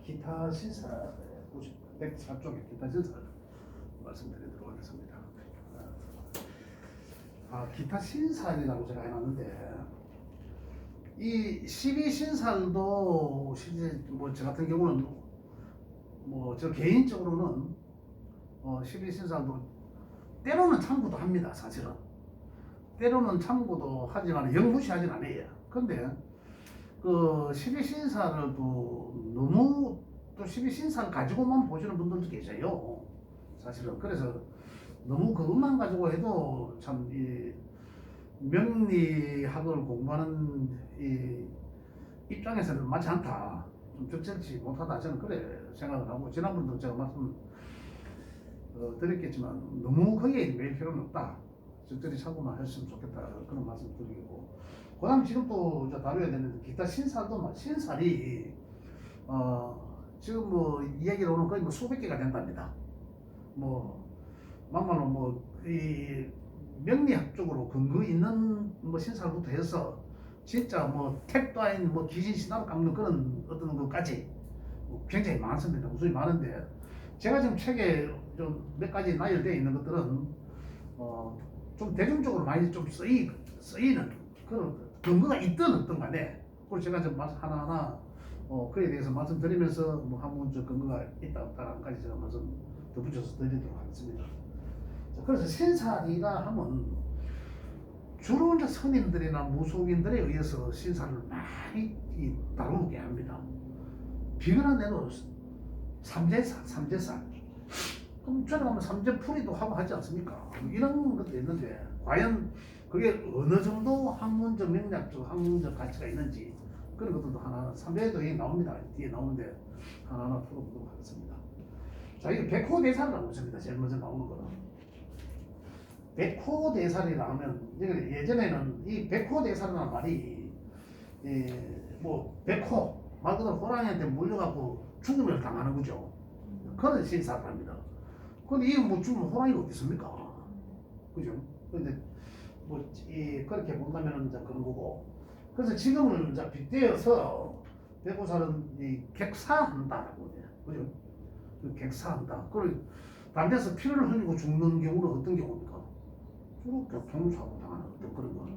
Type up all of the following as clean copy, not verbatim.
기타 신사 104쪽의 기타 신사를 말씀드리도록 하겠습니다. 기타 신사이라고 제가 해놨는데 이 12신살도 실제 저 같은 경우는 저 개인적으로는 12신살도 때로는 참고도 합니다. 사실은 때로는 참고도 하지만 영무시하진 않아요. 근데 그 12신사를 또 너무 또 12신사를 가지고만 보시는 분들도 계세요. 사실은 그래서 너무 그것만 가지고 해도 참 이 명리학을 공부하는 이 입장에서는 맞지 않다, 좀 적절치 못하다, 저는 그래 생각을 하고, 지난번도 제가 말씀 드렸겠지만 너무 거기에 매일 필요는 없다, 적절히 참고만 했으면 좋겠다, 그런 말씀 드리고, 그 다음 지금 또 다뤄야 되는 기타 신살도 신살이 지금 이야기로는 거의 수백 개가 된답니다. 막말로 이 명리학적으로 근거 있는 신살부터 해서 진짜 택도 아닌 기진신화를 깎는 그런 어떤 것까지 굉장히 많습니다. 우선이 많은데, 제가 지금 책에 좀 몇 가지 나열되어 있는 것들은 좀 대중적으로 많이 좀 쓰이는 그런 근거가 있든 없든 간에, 그걸 제가 좀 하나하나 그에 대해서 말씀드리면서 한번 근거가 있다 없다 한 가지 제가 말씀 덧붙여서 드리도록 하겠습니다. 그래서 신살이라 하면 주로 이제 선인들이나 무속인들에 의해서 신살을 많이 다루게 합니다. 비근한 애는 삼재살. 그럼 저는 하면 삼재풀이도 하고 하지 않습니까? 이런 것도 있는데, 과연 그게 어느 정도 학문적 맥락적 학문적 가치가 있는지, 그런 것들도 하나하나 삼재도 나옵니다. 뒤에 나오는데 하나하나 풀어보도록 하겠습니다. 자, 이게 백호대살이라고 있습니다. 제일 먼저 나오는 거는. 백호대살이라 하면, 예전에는 이 백호대살이라는 말이 백호 말 그대로 호랑이한테 물려갖고 죽음을 당하는 거죠. 그런 신사를 합니다. 근데 이게 죽으면 호랑이가 어디 있습니까? 그죠? 근데 그렇게 본다면은 이제 그런 거고, 그래서 지금은 이제 빗대어서 백호살은 객사한다라고 해요. 그죠? 객사한다. 그리고 다른 데서 피를 흘리고 죽는 경우는 어떤 경우입니까? 주로 교통사고 당하는 어떤 그런 거.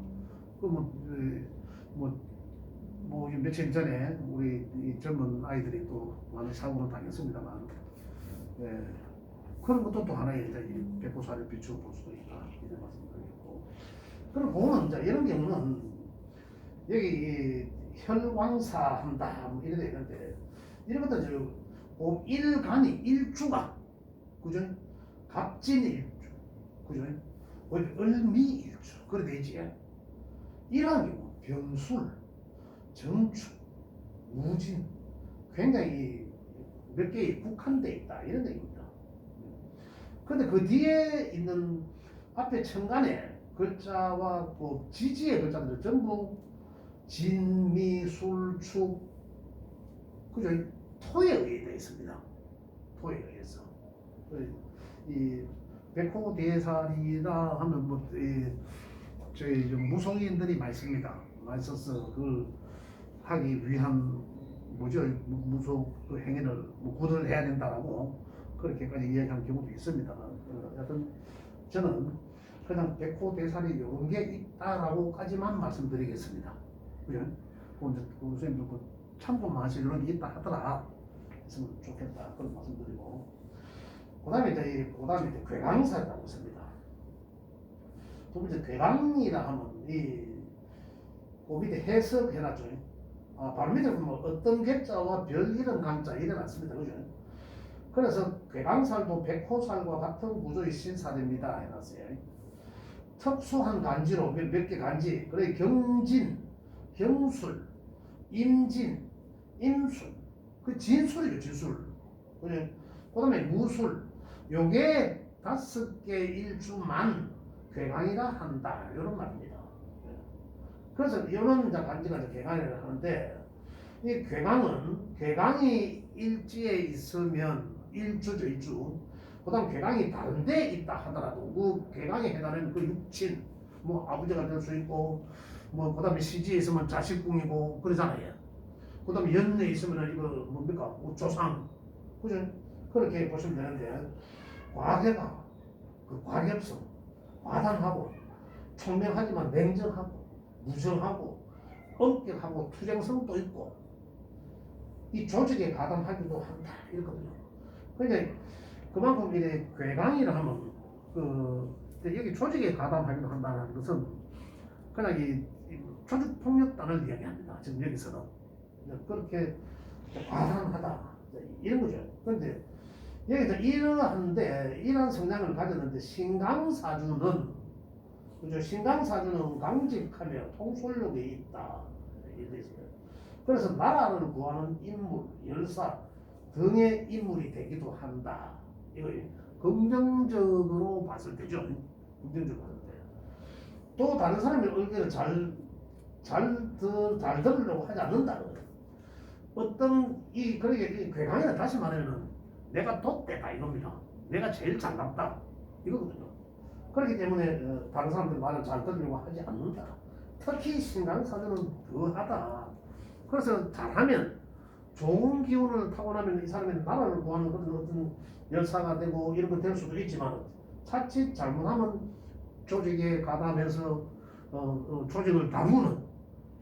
며칠 전에 우리 이 젊은 아이들이 또 많은 사고를 당했습니다만, 그런 것도 또 하나의 이제 백호살을 비추어 볼 수도 있다, 이런 말씀드리고. 그리고 그거는 이제 이런 경우는 여기 혈왕사한다 이런 데 있는데, 이런 것도 일간이 일주가, 그죠? 갑진일주, 그죠? 을미일주, 그래 되지. 이러한 경우 병술, 정축, 무진, 굉장히 몇 개에 국한되어 있다, 이런 얘기입니다. 근데 그 뒤에 있는 앞에 천간에 글자와 지지의 글자들은 전부 진미술축, 그죠? 토에 의해 되어 있습니다. 토에 의해서. 이 백호대살이라 하면 저희 무속인들이 많이 씁니다. 많이 써서 그걸 하기 위한 무속 그 행위를 구들을 해야 된다라고 그렇게까지 이야기하는 경우도 있습니다. 하여튼 저는 그냥 백호대살이 이런 게 있다라고까지만 말씀드리겠습니다. 그죠? 선생님들 참고만 하시고 이런 게 있다 하더라 했으면 좋겠다, 그런 말씀드리고, 그 다음에 이제 괴강사라고 있습니다. 두 번째 괴강이라 하면 그 밑에 해석해놨죠. 바로 밑에 보면 어떤 객자와 별 이런 강자 이래놨습니다. 그죠? 그래서 괴강살도 백호살과 같은 구조의 신살입니다 해놨어요. 특수한 간지로 몇 개 간지, 그래 경진, 경술, 임진, 임술, 그 진술이죠, 진술. 그죠? 그 다음에 무술, 요게 5개 일주만 괴강이라 한다, 이런 말입니다. 그래서 이런 간지가 괴강이라 하는데, 이 괴강이 일지에 있으면 일주죠, 일주. 그 다음 괴강이 다른 데 있다 하더라도 그 괴강에 해당하는 그 육친, 아버지가 될 수 있고, 그 다음에 시지에 있으면 자식궁이고 그러잖아요. 그다음에 연내 있으면 이거 뭡니까? 조상, 그죠? 그렇게 보시면 되는데 과계가 그 과격성, 과단하고 총명하지만 냉정하고 무정하고 엄격하고 투쟁성도 있고 이 조직에 가담하기도 한다 이렇거든요. 그러니까 그만큼 이제 괴강이라 하면 여기 조직에 가담하기도 한다는 것은 그냥 이 조직 폭력단을 이야기합니다. 지금 여기서는 그렇게 과단하다 이런 거죠. 그런데 여기서 이러한 성향을 가졌는데 신강사주는 그죠? 신강사주는 강직하며 통솔력이 있다 이렇게 있어요. 그래서 나라를 구하는 인물, 열사 등의 인물이 되기도 한다. 이거 긍정적으로 봤을 때죠. 긍정적으로 봤을 때. 또 다른 사람의 의견을 잘 들으려고 하지 않는다는 거예요. 그러게 괴강이라 다시 말하면은 내가 돛대다 이겁니다. 내가 제일 잘났다 이거거든요. 그렇기 때문에 다른 사람들 말을 잘 들으려고 하지 않는다. 특히 신강사주는 더하다. 그래서 잘하면 좋은 기운을 타고나면 이 사람이 나라를 구하는 어떤 열사가 되고 이런 거 될 수도 있지만 자칫 잘못하면 조직에 가담해서 조직을 다루는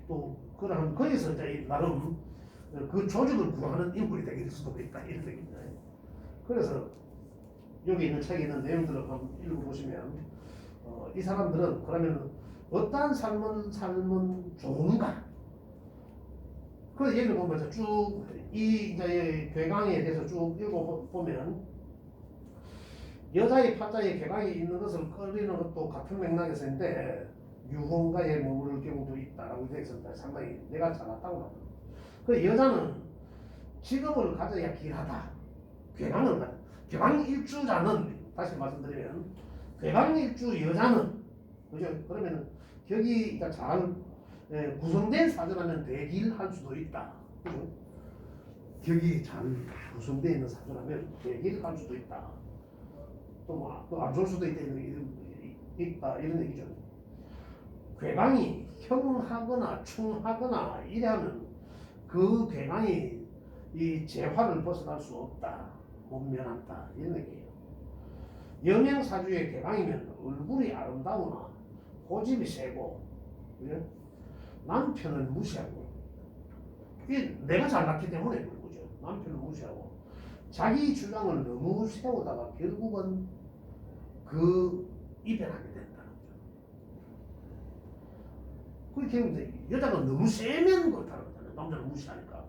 또 그러한 거기서 이제 나름 그 조직을 구하는 인물이 되길 수도 있다 이런 얘기입니다. 그래서 여기 있는 책에 있는 내용들을 한번 읽어보시면 이 사람들은 그러면 어떠한 삶은 좋은가? 그 얘기를 보면서 쭉 이 이제 괴강에 대해서 쭉 읽어보면 여자의 팔자에 괴강이 있는 것을 끌리는 것도 같은 맥락에서인데 유흥가에 머무를 경우도 있다라고 되어 있습니다. 상당히 내가 잘났다고 합니다. 그 여자는 직업을 가져야 길하다. 괴강일주자는 다시 말씀드리면 괴강일주 여자는 그죠? 그러면 격이 잘 구성된 사주라면 대길할 수도 있다. 그죠? 격이 잘 구성되어 있는 사주라면 대길할 수도 있다. 또 안 좋을 수도 있다 이런 얘기죠. 괴강이 형하거나 충하거나 이래하면 그 괴강이 이 재화를 벗어날 수 없다. 못 면한다 이런 얘기예요. 영양사주의 괴강이면 얼굴이 아름다우나 고집이 세고 그래? 남편을 무시하고 이게 내가 잘났기 때문에 그런 거죠. 남편을 무시하고 자기 주장을 너무 세우다가 결국은 그 이변하게 된다는 거죠. 그렇게 여자가 너무 세면 그렇다는 거잖아요. 남자를 무시하니까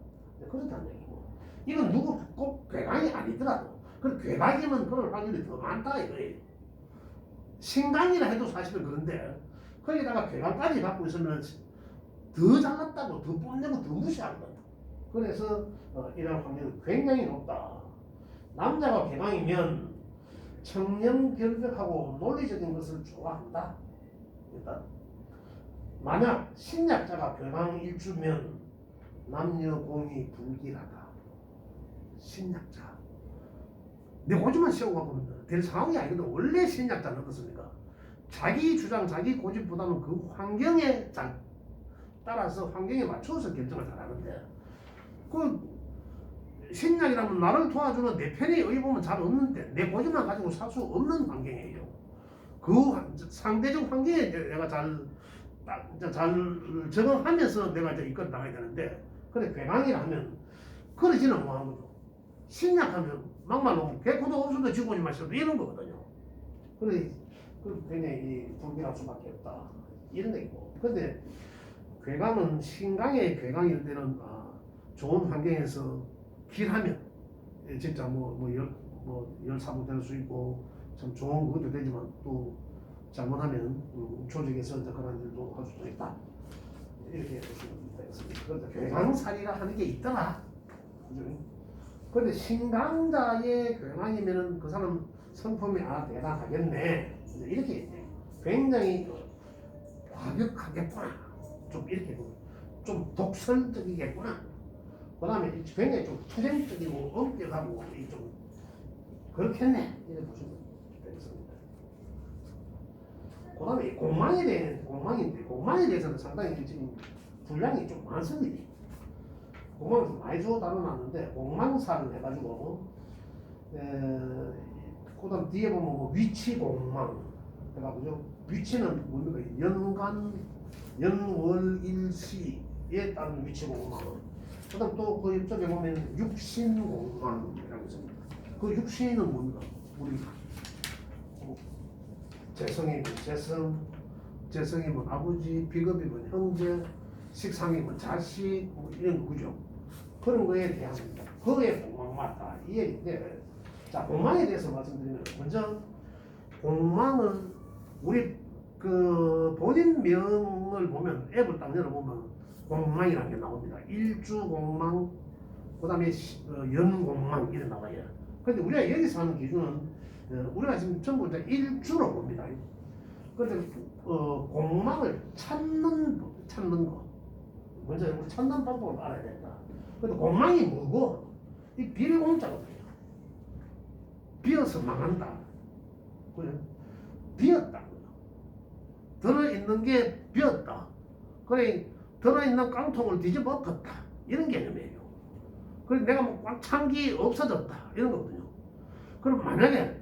그렇다는 얘기고 이건 누구 꼭 괴강이 아니더라도 그 괴강이면 그럴 확률이 더 많다 이거예요. 신강이라 해도 사실은 그런데 거기다가 괴강까지 갖고 있으면 더 잘났다고 더 뽐내고 더 무시하거든. 그래서 이런 확률이 굉장히 높다. 남자가 괴강이면 청렴결백하고 논리적인 것을 좋아한다. 일단 만약 신약자가 괴강일주면 남녀 공이 불길하다. 신약자 내 오줌만 씌워갖고 될 상황이 아니거든. 원래 신약자는 어떻습니까? 자기 주장 자기 고집보다는 그 환경에 따라서 환경에 맞춰서 결정을 잘하는데 그 신약이라면 나를 도와주는 내 편에 의보면 잘 없는데 내 고집만 가지고 살 수 없는 환경이에요. 그 상대적 환경에 내가 잘 적응하면서 내가 이제 이끌어 나가야 되는데 그래 괴강이라 하면 그러지는 못하는 거죠. 신약하면 막말로 개코도 없어도 지고지만 있어도 이런 거거든요. 그래 굉장히 불길할 수밖에 없다 이런 얘기고. 근데 괴강은 신강의 괴강일 때는 좋은 환경에서 길하면 진짜 열사도 될 수 있고 참 좋은 것도 되지만 또 잘못하면 조직에서 그런 일도 할 수도 있다 이렇게 보시면 되겠습니다. 그런데 괴강살이라 하는 게 있더라. 그런데 신강자의 괴강이면은 그 사람 성품이 대단하겠네 이렇게 굉장히 과격하겠구나 좀 이렇게 좀 독설적이겠구나. 그 다음에 굉장히 좀 투쟁적이고 엄격하고 좀 그렇겠네 이렇게 보시면 되겠습니다. 그 다음에 공망에 대해서는 상당히 지금 분량이 좀 많습니다. 공망을 좀 많이 주워 다뤄놨는데 공망사를 해가지고 그다음 뒤에 보면 뭐 위치 공망 해가지고 위치는 뭡니까? 연월일시에 따른 위치 공망. 그다음 또 그 옆쪽에 보면 육신 공망이라고 있습니다. 그 육신은 뭡니까? 우리 재성이면 재성이면 아버지, 비겁이면 형제, 식상이면 자식, 뭐 이런 거죠. 그런 거에 대한 그의 공망 맞다 이 얘기인데, 자 공망에 대해서 말씀드리면 먼저 공망은 우리 그 본인 명을 보면 앱을 딱 열어보면 공망이라는 게 나옵니다. 일주 공망, 그다음에 연공망 이런 나와요. 그런데 우리가 여기서 하는 기준은 우리가 지금 전부 다 일주로 봅니다. 그런데 공망을 찾는 거 먼저 우리 찾는 방법을 알아야 된다. 근데 공망이 뭐고 이 비공자거든요. 비어서 망한다. 그래? 비었다. 들어있는 게 비었다. 그래 들어있는 깡통을 뒤집어 엎었다. 이런 개념이에요. 그래 내가 뭐 꽉 찬 게 없어졌다. 이런 거거든요. 그럼 만약에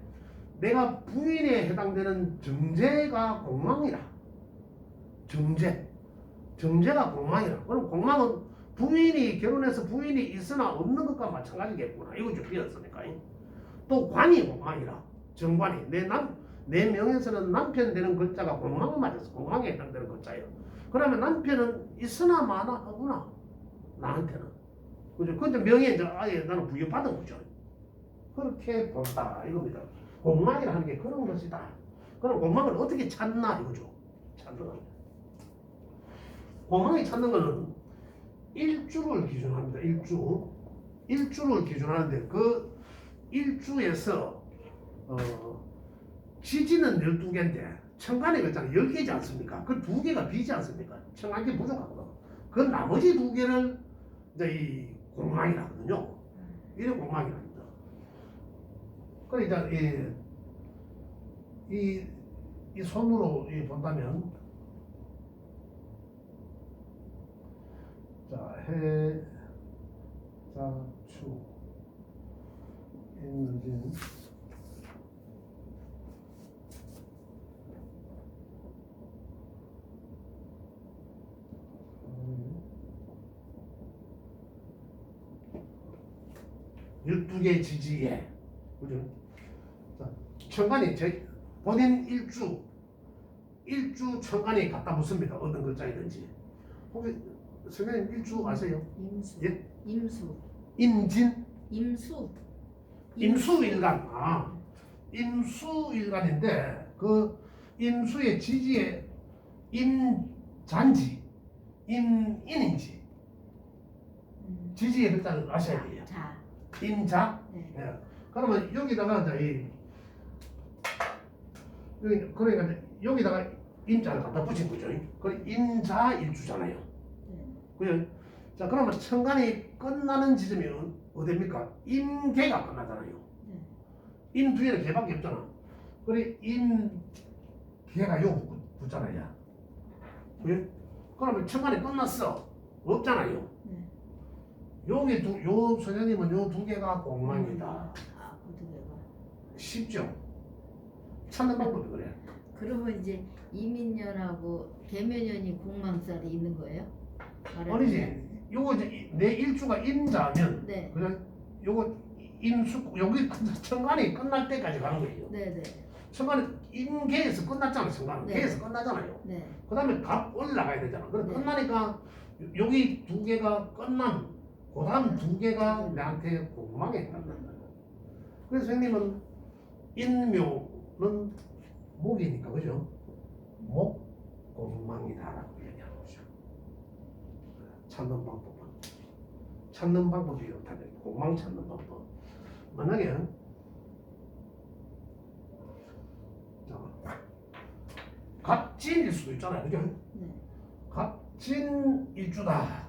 내가 부인에 해당되는 정제가 공망이라. 정제가 공망이라. 그럼 공망은 부인이 결혼해서 부인이 있으나 없는 것과 마찬가지겠구나. 이거 좀 비었으니까. 또 관이 공망이라. 정관이 내 명에서는 남편 되는 글자가 공망 맞아서 공망에 해당되는 글자예요. 그러면 남편은 있으나 마나 하구나. 나한테는. 그죠? 근데 명예 이제 아예 나는 부여받은 거죠. 그렇게 본다 이겁니다. 공망이라 하는 게 그런 것이다. 그럼 공망을 어떻게 찾나 이거죠. 찾는 겁니다. 공망이 찾는 거는 일주를 기준합니다. 일주를 기준하는데 그 일주에서 지지는 12개인데 천간에 글자는 10개지 않습니까? 그 2개가 비지 않습니까? 천간이 부족하거든. 그 나머지 2개를 이제 이 공망이라거든요. 이게 공망이랍니다. 그러니까 이 손으로 본다면 자 해, 자, 추, 임진, 12개 지지에 그죠? 자, 천간이 본인 일주 천간에 갖다 붙습니다. 어떤 글자이든지. 혹시 선생님 일주 아세요? 임수. 예? 임수. 임진? 임수. 임수일간. 임수일간인데 그 임수의 지지에 임잔지, 임인인지 지지의 글자를 아셔야 돼요. 자. 임자. 네. 예. 그러면 여기다가 이제 그러니까 여기다가 임자를 갖다 붙인 거죠. 그 임자 일주잖아요. 네. 그죠? 자 그러면 천간이 끝나는 지점이 어디입니까? 임계가 끝나잖아요. 네. 임 뒤에는 개밖에 없잖아. 그래 임계가 요 붙잖아요. 그죠? 그러면 천간이 끝났어. 없잖아요. 네. 여기 요 선생님은 요 2개가 공망이다. 아, 그 두 개가. 쉽죠? 찾는 방법이 그래. 그러면 이제 이민년하고 계면년이 공망살이 있는 거예요? 아니지. 요거 이제 내 일주가 임자면 네. 그래 요거 임수 여기 천간이 끝날 때까지 가는 거예요. 네, 네. 천간이 임계에서 끝났잖아. 천간은 네. 계에서 끝나잖아요. 네. 그다음에 갑 올라가야 되잖아. 그래 네. 끝나니까 여기 2개가 끝남. 그다음 2개가 내한테 공망에 해당된다. 그래서 선생님은 인묘는 목이니까 그죠? 목 공망이다라고 얘기하는 거죠. 찾는 방법이 이렇다면 공망 찾는 방법. 만약에 갑진일 수도 있잖아요, 그죠? 네. 갑진 일주다.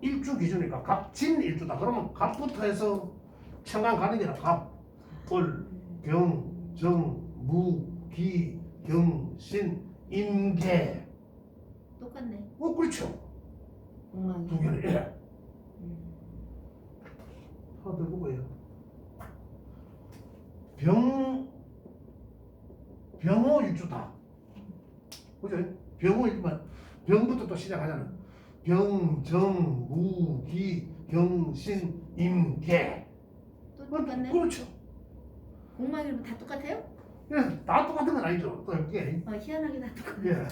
일주 기준이니까 갑진 일주다. 그러면 갑부터 해서 천간 가는 게 갑, 월, 병, 정, 무, 기, 경, 신, 임계. 똑같네. 그렇죠. 공망이. 두 개를 예. 음. 하나 더 보고요. 병호 일주다. 그죠? 병호 일주만 병부터 또 시작하잖아. 병, 정, 무, 기, 경, 신, 임, 개. 또 똑같네. 그렇죠. 공망 이름 다 똑같아요? 예, 다 똑같은 건 아니죠. 또 이렇게. 희한하게 다 똑같네. 예.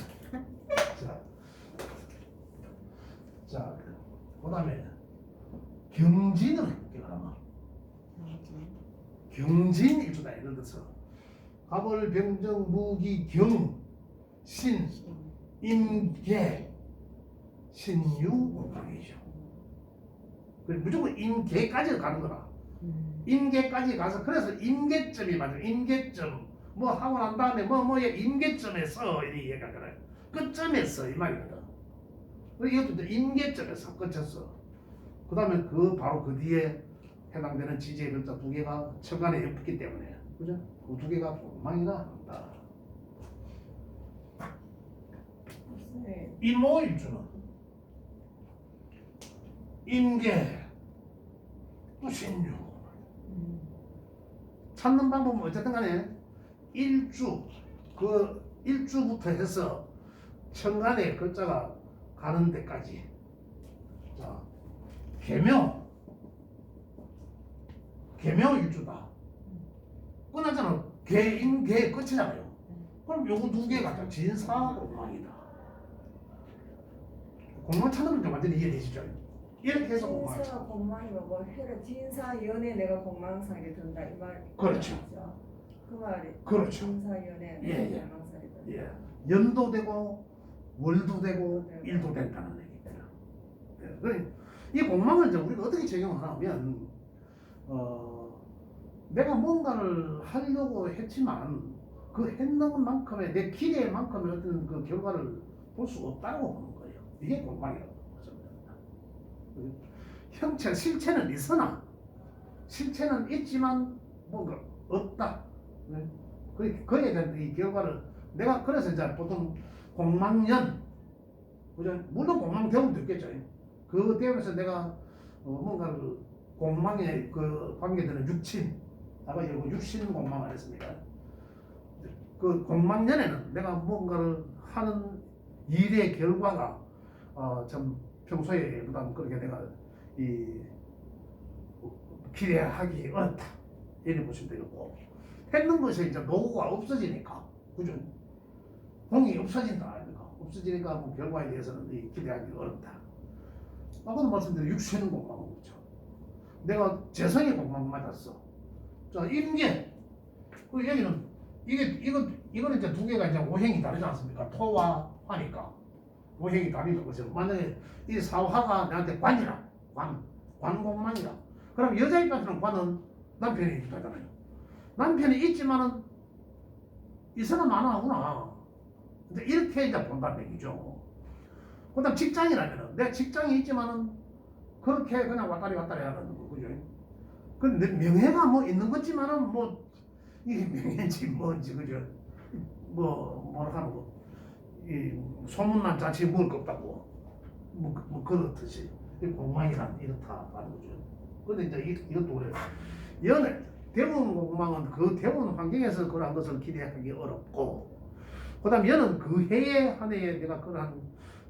자, 그다음에 경진을 해볼게요. 그러면 경진 일주다. 예를 들어서 갑을, 병정, 무기, 경, 신, 임, 개, 신유, 공망이죠. 무조건 임계까지 가는 거라. 임계까지 가서 그래서 임계점이 맞아. 임계점 뭐 하고 난 다음에 뭐의 임계점에서 이 얘기가 그래. 끝점에서 이 말이거든. 이것도 임계점에서 끝쳤어. 그 다음에 그 바로 그 뒤에 해당되는 지지의 글자 두 개가 천간에 엮였기 때문에 그죠? 그 두 개가 공망이나 한다. 네. 임오일주는 임계 또 신유. 찾는 방법은 어쨌든 간에 일주 그 일주부터 해서 천간에 글자가 가는 데까지. 자, 계묘 일주다. 끝나잖아. 계임계 끝이잖아요. 그럼 요거 두 개가 진사 공망이다. 공망 찾는 건 완전히 이해되시죠? 이렇게 해서 공망. 진사가 공망이면 뭐 해를 진사 연에 내가 공망상에 든다 이 말. 그렇죠. 그 말이. 그렇죠. 진사 연에 예, 내가 예. 공망상에 든다. 예, 연도 되고 월도 되고 일도 된다는 얘기입니다. 예, 그러니 이 공망을 이제 우리가 어떻게 적용하냐면 내가 뭔가를 하려고 했지만 그 했는 만큼의 내 기대만큼의 어떤 그 결과를 볼 수 없다고 보는 거예요. 이게 공망이라고 보는 겁니다. 형체, 실체는 있으나 실체는 있지만 뭔가 없다. 네? 그에 대한 이 결과를 내가 그래서 이제 보통 공망년, 그죠? 물론 공망 대운도 있겠죠. 그 대운에서 내가 뭔가를 공망에 그 관계되는 육친, 아까 이거 육신 공망을 했습니다. 그 공망년에는 내가 뭔가를 하는 일의 결과가 좀 평소에 보다 그렇게 내가 이 기대하기 어렵다 이렇게 보시면 되겠고, 했는 것이 이제 노고가 없어지니까, 그죠? 공이 없어진다 아닙니까? 없어지니까 뭐 결과에 대해서는 기대하기 어렵다. 아까도 말씀드린 육신 공망은 그렇죠. 내가 재성의 공망 맞았어. 자, 임계. 그 여기는 이거는 이제 두 개가 이제 오행이 다르지 않습니까? 토와 화니까 오행이 다르죠. 그죠? 만약에 이 사화가 나한테 관이라, 관공망이라. 그럼 여자 입장에서는 관은 남편이 있다잖아요. 남편이 있지만은 이 사람 안 하구나. 이제 이렇게 이제 본다는 얘기죠. 그다음 직장이라면은 내가 직장이 있지만은 그렇게 그냥 왔다리 하는 거, 그죠? 근데 명예가 뭐 있는 거지만은 뭐 이게 명예인지 뭔지, 그죠? 뭐라 하는 거, 이 소문난 자취 먹을 거 없다고 뭐 그렇듯이 공망이란 이렇다라는 거죠. 근데 이제 이것도 그래요. 연애 대운 공망은 그 대운 환경에서 그러한 것을 기대하기 어렵고, 그다음 얘는 그 해에 한 해에 내가 그러한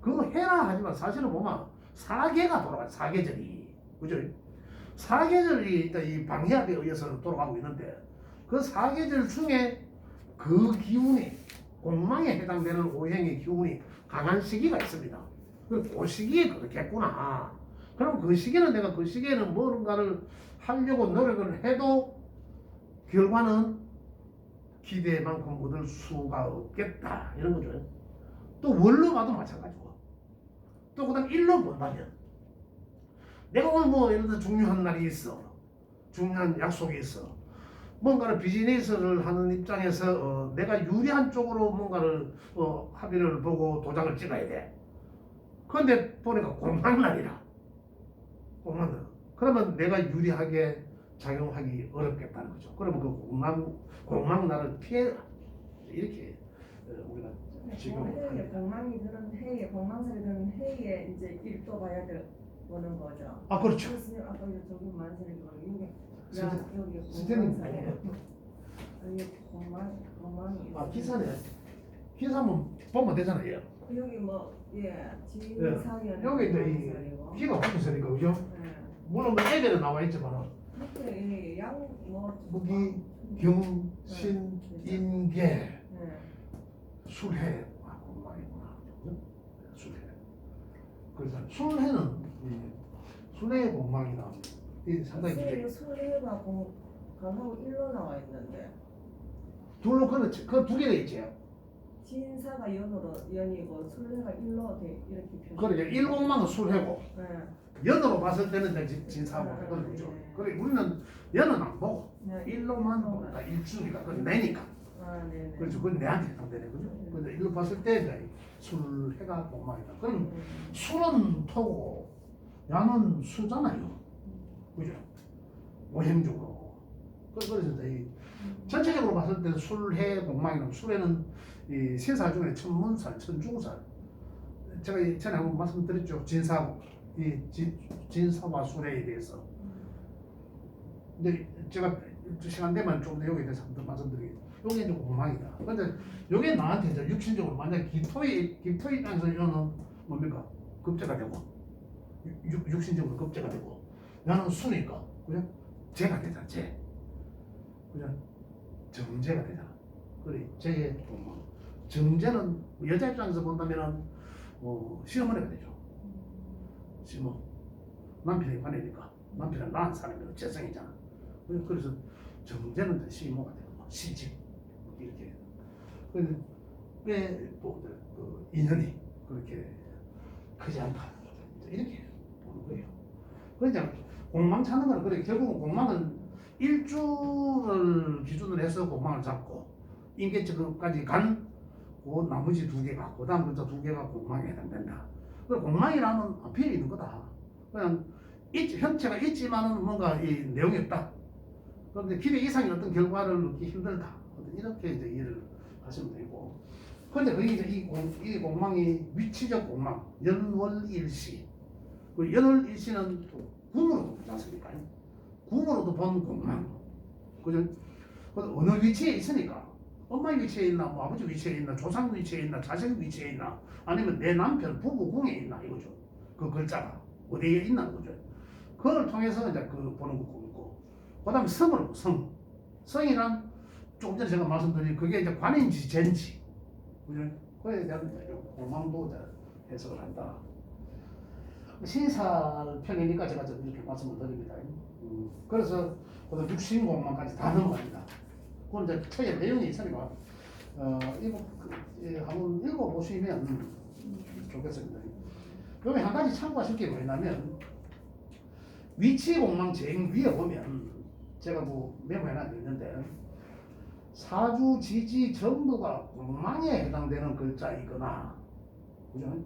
그 해라 하지만 사실은 보면 사계가 돌아가, 사계절이, 그죠? 사계절이 일단 이 방해압에 의해서 돌아가고 있는데 그 사계절 중에 그 기운이 공망에 해당되는 오행의 기운이 강한 시기가 있습니다. 그 시기에 그렇겠구나. 그럼 그 시기는 내가 그 시기에는 뭔가를 하려고 노력을 해도 결과는 기대만큼 얻을 수가 없겠다 이런 거죠. 또 월로 봐도 마찬가지고, 또 그다음 일로 본다면 내가 오늘 뭐 예를 들어 중요한 날이 있어, 중요한 약속이 있어, 뭔가를 비즈니스를 하는 입장에서 내가 유리한 쪽으로 뭔가를 합의를 보고 도장을 찍어야 돼. 그런데 보니까 공황날이라, 공황날. 그러면 내가 유리하게 작용하기 어렵겠다는 거죠. 그러면 그 공황날을 피해 이렇게 우리가 지금 해에 공망이 드는 해에 공망살이 드는 해에 A에 이제 1도 봐야 보는 거죠. 아 그렇죠. 교수님 아까 저기 만세를 여기 선생- 여기 선생님 공망상에 여기 공망이 아 기사네. 기사 한번 보면 되잖아요. 여기 뭐예 진상연 여기 이제 이 기가 붙었으니까 그죠? 물론 뭐 애들은 나와 있지만 밑에 양뭐 무기 경신 인계 술해 아 공망이구나. 그죠? 술해. 그래서 술해는 술해의 공망이다. 이 상당히 이제 술래가 강하고 일로 나와 있는데 둘로 그두 개가 있지. 진사가 연이고 술래가 일로 이렇게 표시. 그러니까 일공망은 술해고 네. 연으로 봤을 때는 이제 진사고 그렇죠. 그래 우리는 연은 안 보고 네. 일로만 보고 다 일주기가 그 내니까. 아, 네네. 그렇죠. 그건 내한테 해당되네 그죠? 근데 일로 봤을 때 이제 술해가 공망이다. 그럼 술은 토고 야는 수잖아요. 그죠? 오행적으로. 그래서 이제 이 전체적으로 봤을 때 술해 공망이라면 술에는 이 신살 중에 천문살, 천중살. 제가 전에 한번 말씀드렸죠. 진사, 진사와 술해에 대해서. 근데 제가 시간 되면 좀 더 여기에 대해서 더 말씀드리겠습니다. 요게 이제 공망이다. 근데 요게 나한테 이제 육신적으로 만약 기토의 땅에서 이거는 뭡니까? 급제가 되고 육신적으로 급제가 되고 나는 수니까 그죠? 제가 되잖아. 제 그죠? 정제가 되잖아. 그래 제의 공망. 정제는 여자 입장에서 본다면은 시어머니가 되죠. 시어머니 남편이 관해니까 남편은 낳은 사람이 재성이잖아. 그래서 정제는 시모가 되고 시집 이렇게. 그래서 왜또 그 인연이 그렇게 크지 않다 이렇게 보는 거예요. 그러니까 공망 찾는 거는 그래 결국은 공망은 일주를 기준으로 해서 공망을 잡고 인계적까지 간 그 나머지 두 개가 그다음 글자 두 개가 공망에 해당된다. 그 공망이라는 앞에 있는 거다. 그냥 현체가 있지만은 뭔가 이 내용이 없다. 그런데 기대 이상의 어떤 결과를 얻기 힘들다. 이렇게 이제 이해를 하시면 되고. 그런데 그게 이제 이 공망이 위치적 공망, 연월일시. 그 연월일시는 궁으로도 보지 않습니까? 궁으로도 본 공망. 그죠? 어느 위치에 있으니까. 엄마 위치에 있나, 뭐 아버지 위치에 있나, 조상 위치에 있나, 자식 위치에 있나, 아니면 내 남편 부부 궁에 있나 이거죠. 그 글자가 어디에 있나 거죠. 그걸 통해서 이제 그 보는 거고, 그다음에 성으로 성. 성이란 조금 전에 제가 말씀드린 그게 이제 관인지 전지, 그죠? 그에 대한 공망도 해석을 한다. 신살 편이니까 제가 좀 이렇게 말씀을 드립니다. 그래서 육신 공망까지 다 넘어갑니다. 그건 이제 책에 내용이 있으니까 이거 한번 읽어보시면 좋겠습니다. 여기 한 가지 참고하실 게 뭐냐면 위치 공망 제일 위에 보면 제가 뭐 메모해놔도 있는데 사주 지지 전부가 공망에 해당되는 글자이거나 그죠?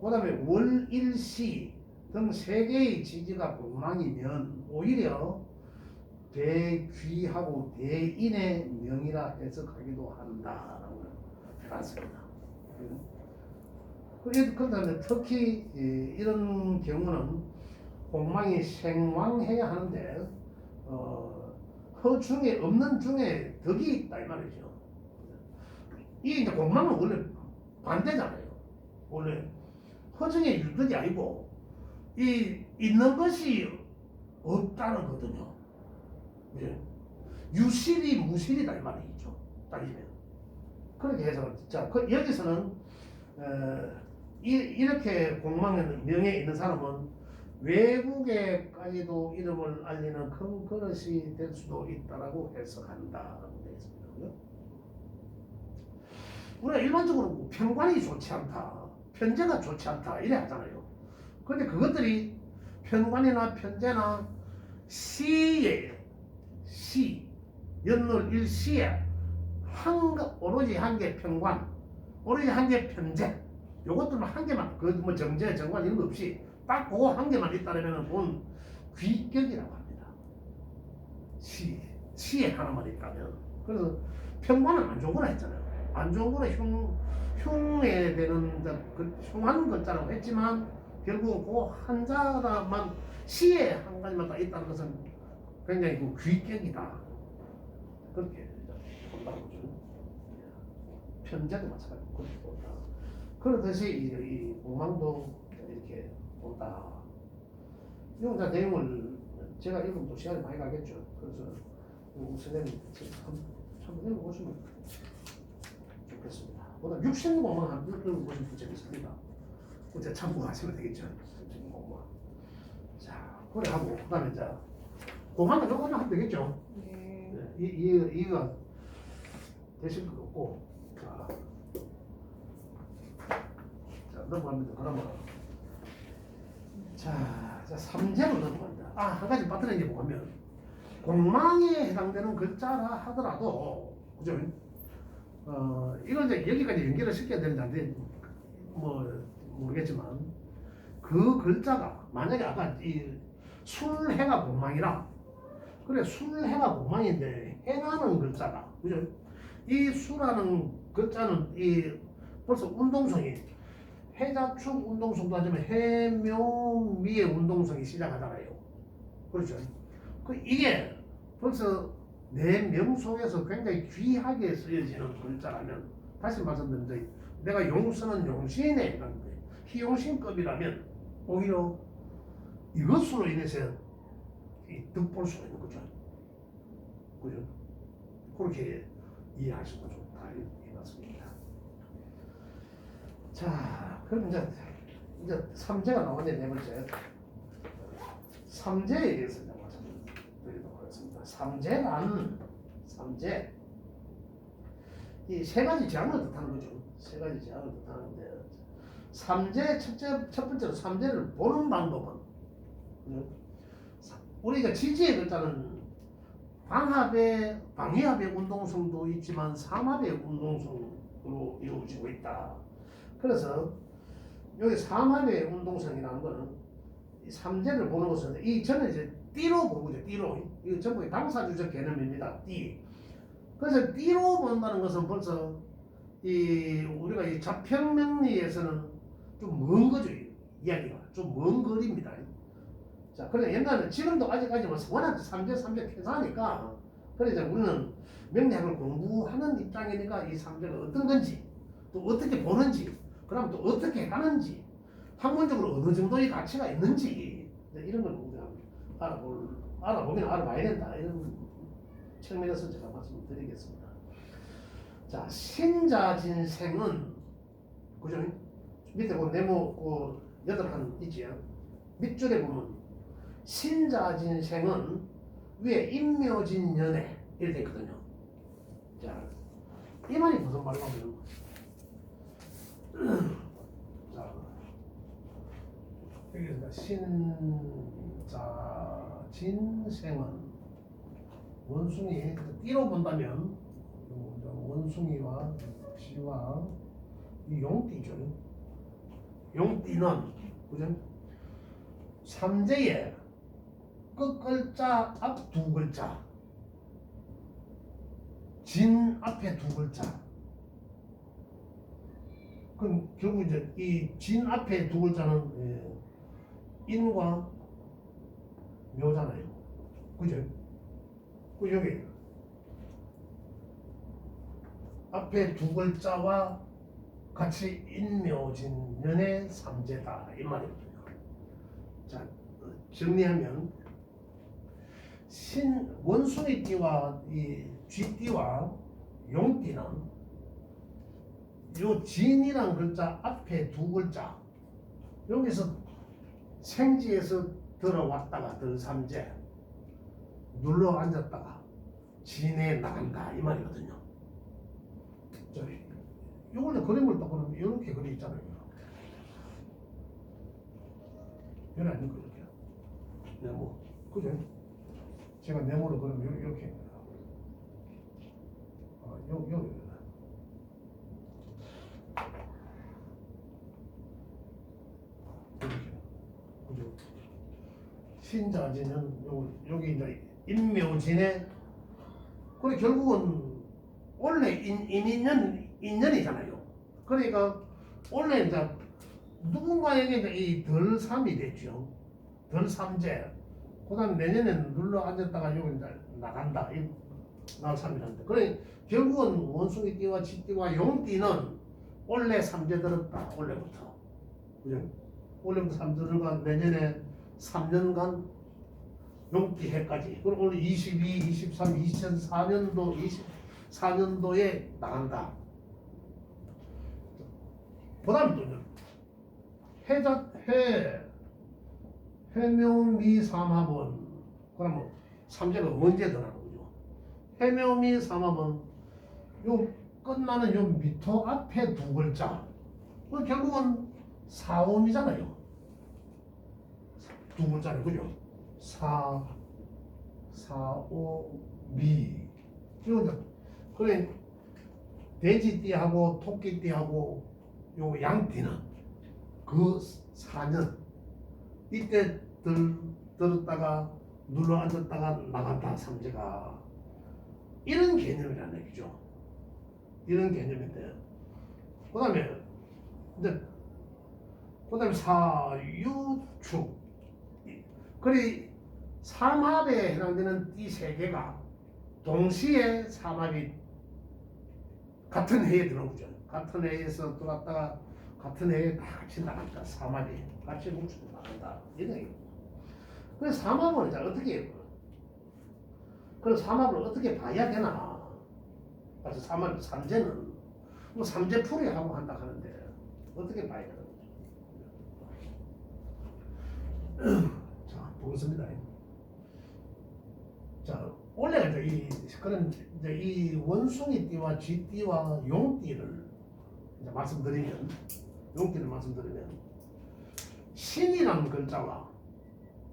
그 다음에 월일시 등 세 개의 지지가 공망이면 오히려 대귀하고 대인의 명이라 해석하기도 한다라고 해놨습니다. 그런데 특히 이런 경우는 공망이 생왕해야 하는데 허중에 없는 중에 덕이 있다 이 말이죠. 이게 이제 공망은 원래 반대잖아요. 원래 허중에 유덕이 아니고 이 있는 것이 없다는 거거든요. 예. 유실이 무실이다 이 말이죠. 따지면 그렇게 해서 자 여기서는 이렇게 공망의 명예에 있는 사람은 외국에까지도 이름을 알리는 큰 그릇이 될 수도 있다라고 해석한다라고 되어 있습니다. 우리가 일반적으로 편관이 좋지 않다, 편제가 좋지 않다 이래 하잖아요. 그런데 그것들이 편관이나 편제나 시에 연월 일시에 오로지 한 개 편관, 오로지 한 개 편제, 요것들만 한 개만, 그 뭐 정제, 정관 이런 거 없이 딱 그거 한 개만 있다면 그건 귀격이라고 합니다. 시에 하나만 있다면. 그래서 편관은 안 좋은 거라 했잖아요. 안 좋은 거는 흉에 되는 그 흉한 글자라고 했지만 결국 그 한자만 시에 한 가지만 다 있다는 것은 굉장히 그 귀격이다. 그렇게 본다고 보죠. 편제도 마찬가지로 그렇게 본다. 그렇듯이 이 공망도 이렇게 본다. 이 내용을 제가 읽으면 또 시간이 많이 가겠죠. 그래서 선생님 한번 읽어보시면 좋겠습니다. 보다 육신 공망 한번 읽어보시면 더 재밌습니다. 그때 참고하시면 되겠죠. 육신 공망. 자, 그래 하고 그다음에 이제 공망은 요거는 하면 되겠죠. 네. 이해가 되실 것 같고, 자 넘어갑니다. 그러면 자 3제로 넘어간다. 한 가지 빠뜨리는 게 뭐냐면 공망에 해당되는 글자라 하더라도 그죠? 이건 이제 여기까지 연결을 시켜야 되는데 뭐 모르겠지만 그 글자가 만약에 아까 이 술해가 공망이라 그래 술해가 공망인데 해라는 글자가 그죠? 이 수라는 글자는 이 벌써 운동성이 해자축 운동성도 하지만 해묘미의 운동성이 시작하잖아요. 그렇죠? 이게 벌써 내 명속에서 굉장히 귀하게 쓰여지는 글자라면 다시 말씀드리면 내가 용서는 용신에 해당돼 희용신급이라면 오히려 이것으로 인해서 득볼 수가 있는 거죠. 그죠? 그렇게 이해하시면 좋다 이 말씀입니다. 자, 그럼 이제 3제가 나오는데 네 번째 3제에 대해서 이제 말씀드리도록 하겠습니다. 3제란 이 세 가지 제한을 뜻하는 거죠. 세 가지 제한을 뜻하는데 3제 첫 번째로 3제를 보는 방법은 우리가 지지의 글자는 방위합의 운동성도 있지만 삼합의 운동성으로 이루어지고 있다. 그래서 여기 삼합의 운동성이라는 거는 이 3제를 보는 것은 이 저는 이제 띠로 본 거죠. 띠로. 이거 전부 당사주적 개념입니다. 띠. 그래서 띠로 본다는 것은 벌써 이 우리가 이 자평명리에서는 좀 먼 거죠. 이야기가 좀 먼 거리입니다. 자, 그래 옛날에 지금도 아직까지는 워낙 3제 회사하니까 그래 이제 우리는 명리학을 공부하는 입장이니까 이 3제가 어떤 건지 또 어떻게 보는지 그럼 또 어떻게 하는지 학문적으로 어느 정도의 가치가 있는지 이런 걸 우리가 알아보면 알아봐야 된다 이런 측면에서 제가 말씀드리겠습니다. 자, 신자진생은 그죠? 밑에 보면 네모 8칸 있지요. 밑줄에 보면 신자진생은 위에 인묘진연애 이렇게 있거든요. 자, 이 말이 무슨 말이냐면 자, 여기서 신자진생은 원숭이 띠로 본다면 원숭이와 시와 이 용띠죠. 용띠는 그죠? 3제에 끝글자 앞 두 글자 진 앞에 두 글자 그럼 결국 이제 이 진 앞에 두 글자는 인과 묘잖아요. 그죠? 그 여기 앞에 두 글자와 같이 인묘진연의 3제다 이 말이거든요. 자, 정리하면 원숭이띠와 이 쥐띠와 용띠는 요 진이란 글자 앞에 두 글자 여기서 생지에서 들어왔다가 들3제 눌러 앉았다가 진에 나간다 이 말이거든요. 이걸 그림을 딱 보면 이렇게 그려 있잖아요. 이런 아니고 이렇게 네모 그죠? 제가 네모로 그리면 이렇게 여기 이렇게 그죠? 신자진은 여기 이제 인묘진에 그래 결국은 원래 인연이잖아요. 그러니까 원래 이제 누군가에게 이제 이 덜 3이 됐죠. 덜 3제. 그다음 내년에는 눌러 앉았다가 여기 이제 나간다. 이 나올 3이란데. 그래 결국은 원숭이 띠와 쥐띠와 용띠는 원래 3제 들었다. 원래부터. 그죠? 원래부터 3제 들어가 내년에 3년간 용띠 해까지. 그리고 오늘 22, 23, 2004년도 24년도에 나간다. 그다음 또 해묘미 삼합은 그러면 삼재가 언제 들어가는 거죠? 해묘미 삼합은 요 끝나는 요 미토 앞에 두 글자. 그 결국은 사옴이잖아요. 두 글자네, 그죠? 사오미. 이거 그래 돼지띠하고 토끼띠하고 요 양띠는 그 4년 이때 들었다가 눌러 앉았다가 나간다 삼재가 이런 개념이라는 얘기죠. 이런 개념인데 그다음에 이제 그다음에 사유축 그리 삼합에 해당되는 이 세 개가 동시에 삼합이 같은 해에 들어오죠. 같은 해에서 들어왔다가 같은 해에 다 같이 나간다. 삼합이 같이 뭉치고 나간다. 이런 얘기입니다. 그래서 삼합을 이제 어떻게 해요? 그래서 삼합을 어떻게 봐야 되나? 그래서 삼합 삼재는 뭐 삼재 풀이하고 한다 하는데 어떻게 봐야 되나? 자 보겠습니다. 자 원래 이제 그런 이제 이 원숭이띠와 쥐띠와 용띠를 이제 말씀드리면 용띠를 말씀드리면 신이라는 글자와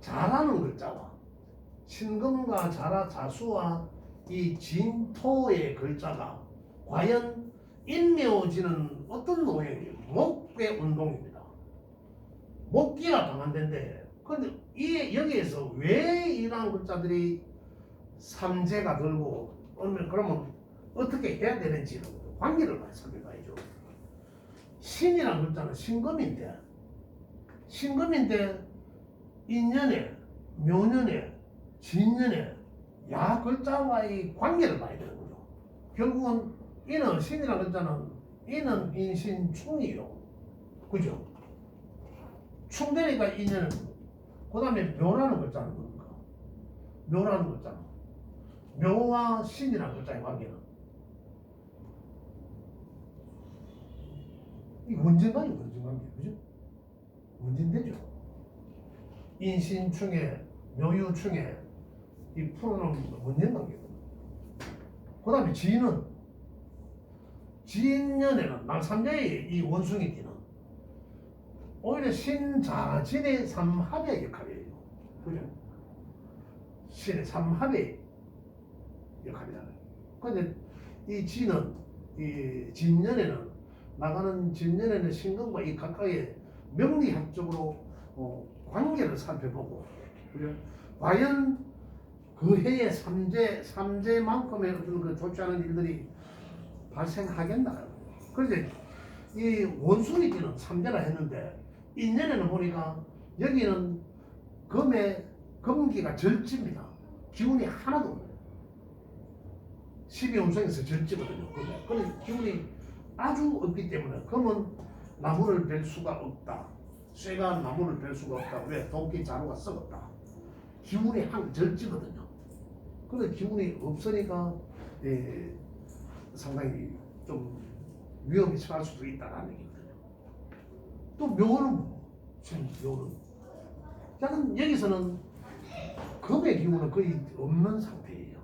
자라는 글자와 신금과 자라 자수와 이 진토의 글자가 과연 인묘지는 어떤 모양이에요? 목괴 운동입니다. 목기가 강한 데인데 근데 이 여기에서 왜 이러한 글자들이 삼재가 들고 그러면 어떻게 해야 되는지는 관계를 설명해야죠. 신이라는 글자는 신금인데 인년에 묘년에 진년에 야 글자와의 관계를 봐야 되는 거죠. 결국은 이는 신이라는 글자는 이는 인신충이요. 그죠? 충되니까 인연은 그 다음에 묘라는 글자는 뭡니까? 묘라는 글자는 묘와 신이라는 글자의 관계는 이 원전관계 그죠? 원전되죠. 인신충에 묘유충에 이 풀어놓은 원전관계거든요. 그 다음에 지인년에는 남삼자의 이 원숭이띠는 오히려 신자진의 삼합의 역할이에요. 그죠? 신의 삼합의 역할이잖아요. 근데 이 진은 이 진년에는 나가는 진년에는 신금과 이 각각의 명리학적으로 관계를 살펴보고 그죠? 과연 그 해의 삼재만큼의 어떤 그 좋지 않은 일들이 발생하겠나? 그런데 이 원숭이띠는 삼재라 했는데 인년에는 보니까 여기는 금기가 절지입니다. 기운이 하나도 없어요. 12운성에서 절지거든요. 그런데 기운이 아주 없기 때문에 금은 나무를 벨 수가 없다. 쇠가 나무를 벨 수가 없다. 왜? 도끼 자루가 썩었다. 기운이 한 절지거든요. 그런데 기운이 없으니까 상당히 좀 위험이 처할 수도 있다는 얘기거든요. 또 묘는 저는 여기서는 금의 기운은 거의 없는 상태예요.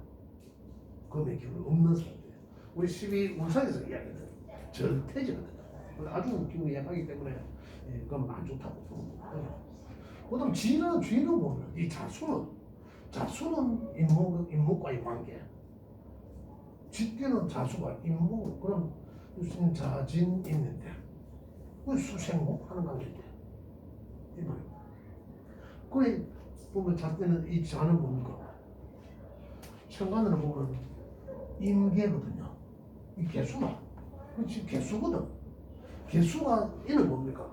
금의 기운은 없는 상태예요. 우리 12운상에서 이야기는 절태지거든요. 아주 기운이 약하기 때문에 그건 안 좋다고. 그다음 쥐는 보면 이 자수는 인목과의 관계. 쥐띠는 자수가 인목 그럼 무슨 자진 있는데 그 수생목 하는 관계인데 이 말이야. 그래 보면 자띠는 이 자는 뭡니까? 천간으로 보면 임계거든요. 이 개수나 그렇지 개수거든. 개수가 이는 뭡니까?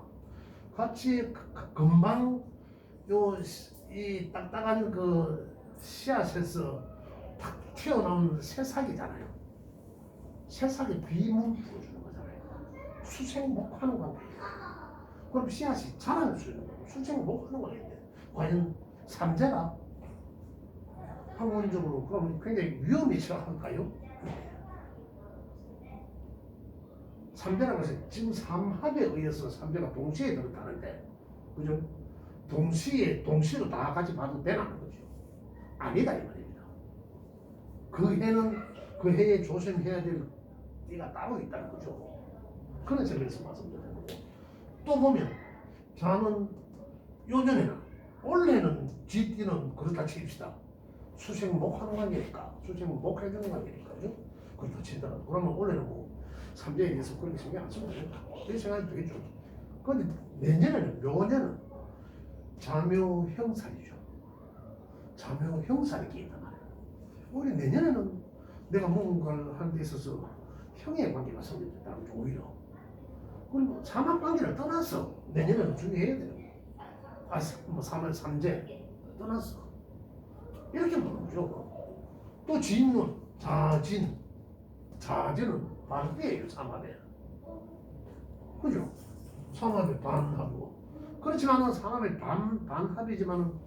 같이 금방 이 딱딱한 그 씨앗에서 탁 튀어나온 새싹이잖아요. 새싹이 비문 불어주는 거잖아요. 수생목하는 관계예요. 그럼 씨앗이 자랄 수 있는 거예요. 수생목하는 관계인데 과연 삼재가 학문적으로 그럼 굉장히 위험이 처할까요? 삼재라는 것은 지금 삼합에 의해서 삼재가 동시에 들었다는데, 그죠? 동시로 다 같이 봐도 되나는 거죠. 아니다 이 말입니다. 그 해는 그 해에 조심해야 될 띠가 따로 있다는 거죠. 그런 점에서 말씀드리는 거고, 또 보면 저는 요년에는 올해는 쥐띠는 그렇다 칩시다. 수생목하는 관계니까, 수생목해주는 관계니까요. 그렇다 친다는. 그러면 올해는 뭐 삼재에 대해서 그렇게 신경 안 쓰면 된다, 이렇게 생각이 되겠죠. 그런데 내년에는, 묘년은 자묘형살이죠. 자묘형살이 끼인단 말이에요. 우리 내년에는 내가 뭔가를 하는 데 있어서 형의 관계가 생긴다는 게 오히려. 그리고 삼합관계를 떠나서 내년에는 중요해야 돼요. 뭐 3월 삼재 떠났어. 이렇게 보는 거죠. 또 진운, 자진은 반대예요. 삼합에. 그죠? 삼합에 반하고. 그렇지만 삼합의 반합이지만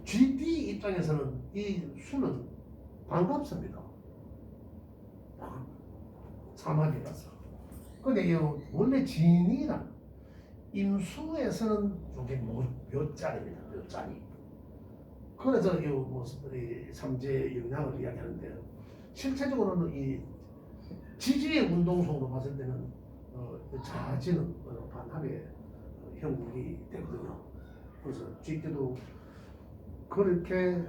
GD 입장에서는 이 수는 반갑습니다. 삼합이라서. 근데 원래 진이란 임수에서는 저게 묘자리입니다. 묘자리. 그래서 이 삼재 영향을 이야기하는데, 실제적으로는 이 지지의 운동성으로 봤을 때는 자지는 반합의 형국이 되거든요. 그래서 GD도 그렇게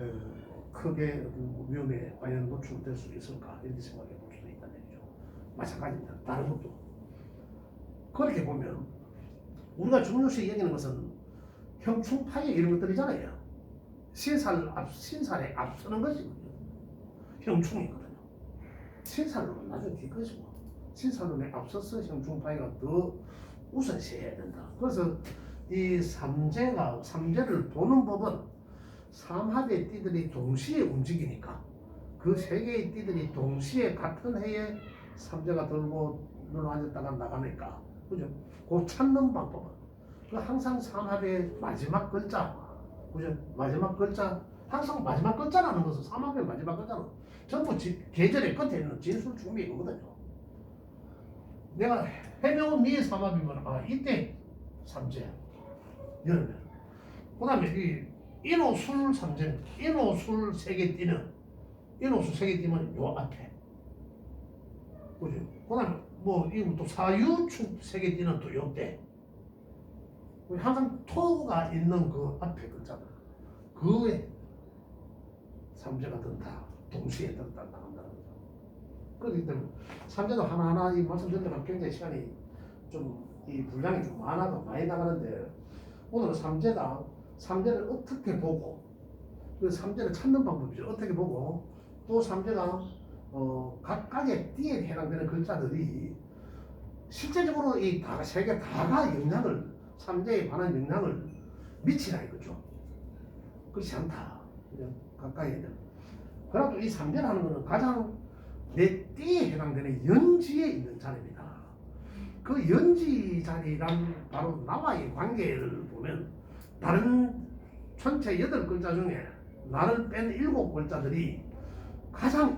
크게 위험에 과연 노출될 수 있을까, 이렇게 생각해 볼 수도 있다는 얘기죠. 마찬가지입니다. 다른 것도 그렇게 보면 우리가 중요시 얘기하는 것은 형충파괴 이런 것들이잖아요. 신살에 앞서는 것이거든요. 형충이거든요. 신살론은 나중에 뒤것이고, 신살론에 앞서서 형충파괴가 더 우선시해야 된다. 그래서 이 삼재를 보는 법은 삼합의 띠들이 동시에 움직이니까, 그 세 개의 띠들이 동시에 같은 해에 삼재가 들고 눈을 앉았다가 나가니까, 그죠? 그 찾는 방법은 항상 삼합의 마지막 글자, 그죠? 마지막 글자, 항상 마지막 글자라는 것은 삼합의 마지막 글자는 전부 계절의 끝에 있는 진술중미이거든요. 내가 해명은 미 삼합이면 이때 삼재 여름에. 그 다음에 이 인호술 삼재, 인호술 세개 띠는, 인호술 세개 띠면 요 앞에, 그죠? 그 다음에 또 사유축 세개 띠는 또 요때. 항상 토가 있는 그 앞에 글자다. 그에 삼재가 든다, 동시에 든다, 나간다는 거죠. 그렇기 때문에 삼재도 하나하나 이 말씀드릴 때만 굉장히 시간이 이 분량이 좀 많이 나가는데, 오늘은 삼재를 어떻게 보고, 그 삼재를 찾는 방법이죠. 어떻게 보고, 또 삼재가 각각의 띠에 해당되는 글자들이 실제적으로 이 세 개 다가 영향을, 삼재에 관한 영향을 미치라 이거죠. 그렇지 않다. 그냥 가까이 있는. 그래도 이 삼재라는 것은 가장 내 띠에 해당되는 연지에 있는 자리입니다. 그 연지 자리란 바로 나와의 관계를 보면, 다른 전체 8글자 중에 나를 뺀 7글자들이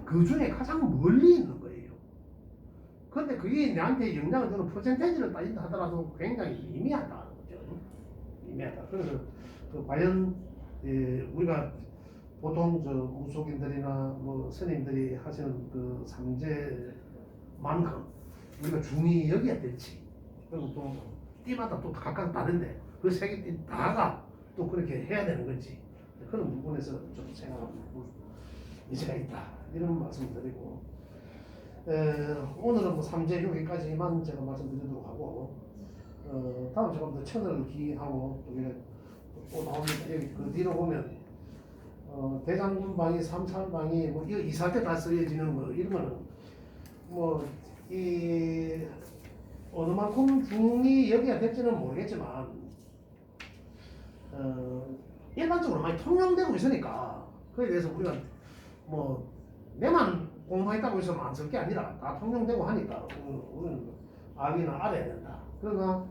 그 중에 가장 멀리 있는 거예요. 그런데 그게 나한테 영향을 주는 퍼센테이지를 따진다 하더라도 굉장히 미미하다는 거죠. 미미하다. 그래서 과연 우리가 보통 무속인들이나 스님들이 하시는 그 삼재만큼 우리가 중히 여겨야 될지, 그리고 또 띠마다 또 각각 다른데 그 세 개 띠 다가 또 그렇게 해야 되는 건지, 그런 부분에서 좀 생각하는 여지가 있다, 이런 말씀드리고, 오늘은 삼재 여기까지만 제가 말씀드리도록 하고, 다음 조금 더 천을 기하고 또 나옵니다. 여기 그 뒤로 보면 대장군방이, 삼찰방이 이거 이사할 때 다 쓰여지는 이런 거는 이 어느 만큼 중이 여기가 될지는 모르겠지만 일반적으로 많이 통용되고 있으니까 그에 대해서 우리가 뭐 내만 공부했다고 해서 안 쓸 게 아니라 다 통용되고 하니까 우리는 알기는 알아야 된다. 그러나